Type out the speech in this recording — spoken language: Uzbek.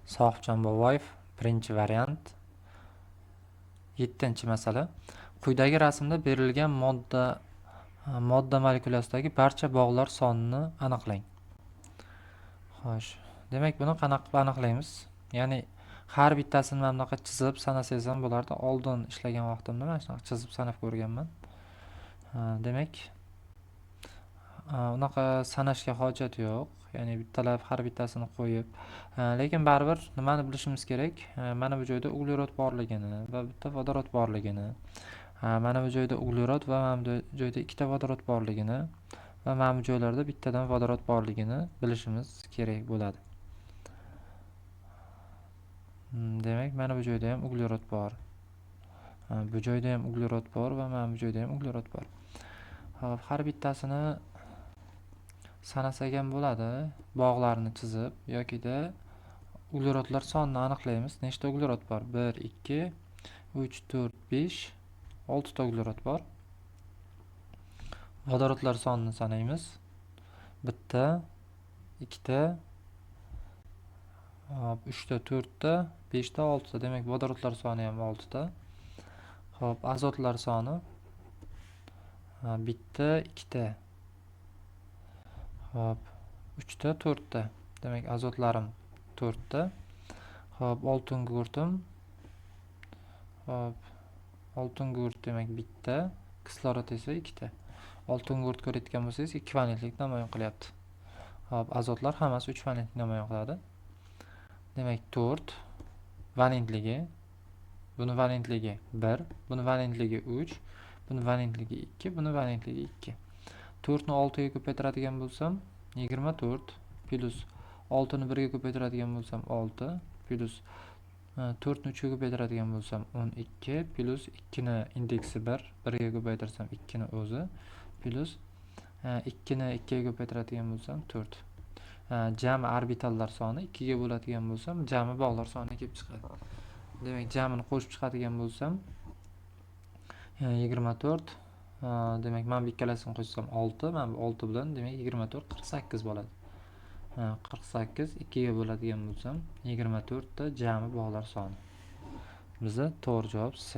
Sohibjon Boboyev, birinchi variant. 7-masala. Quyidagi rasmda berilgan modda molekulasidagi barcha bog'lar sonini aniqlang. Xo'sh, demak buni qanaqa qilib aniqlaymiz? Ya'ni har bittasini mana bunaqa chizib sanasangiz ham bo'lardi. Oldin ishlagan vaqtimda mana shunaqa chizib sanab ko'rganman. Demak, unaqa sanashga hojat yo'q. Ya'ni bittalab har bittasini qo'yib, lekin baribir nimani bilishimiz kerak? Mana bu joyda uglerod borligini va bitta vodorod borligini, mana bu joyda uglerod va mana bu joyda ikkita vodorod borligini va mana bu joylarda bittadan vodorod borligini bilishimiz kerak bo'ladi. Demak, mana bu joyda ham uglerod bor. Bu joyda ham uglerod bor va mana bu joyda ham uglerod bor. Xo'p, har bittasini sanasak ham bo'ladi, bog'larni chizib yokida uglerodlar sonini aniqlaymiz. Nechta uglerod bor? 1, 2, 3, 4, 5, 6 ta uglerod bor. Vodorodlar sonini sanaymiz. 1 ta, 2 ta, 3 ta, 4 ta, 5 ta, 6 ta. Demak, vodorodlar soni ham 6 ta. Xo'p, azotlar soni 1 ta, 2 ta. Xo'p, 3 ta, 4 ta. Demak, azotlarim 4 ta. Xo'p, oltin gurtim. Xo'p, oltin gurt demak 1 ta, kislorod esa 2 ta. Oltin gurt ko'rayotgan bo'lsangiz 2 valentlik namoyon qilyapti. Xo'p, azotlar hammasi 3 valentlik namoyon qiladi. Demak, 4 valentligi, buni valentligi 1, buni valentligi 3, buni valentligi 2, buni valentligi 2. 4 ni 6 ga ko'paytiradigan bo'lsam 24 plus 6 ni 1 ga ko'paytiradigan bo'lsam 6 plus 4 ni 3 ga ko'paytiradigan bo'lsam 12 plus 2 ni indeksi 1, 1 ga ko'paytirsam 2 ni o'zi plus 2 ni 2 ga ko'paytiradigan bo'lsam 4. Jami orbitallar soni 2 ga bo'ladigan bo'lsam, jami bog'lar soni kelib chiqadi. Demak, jamini qo'shib chiqadigan bo'lsam 24. Demak, mana bu ikkalasini qo'shsam 6, mana bu 6 bilan demak 24 48 bo'ladi. 48 2 ga bo'ladigan bo'lsam 24 ta jami bog'lar soni. Bizda to'g'ri javob C.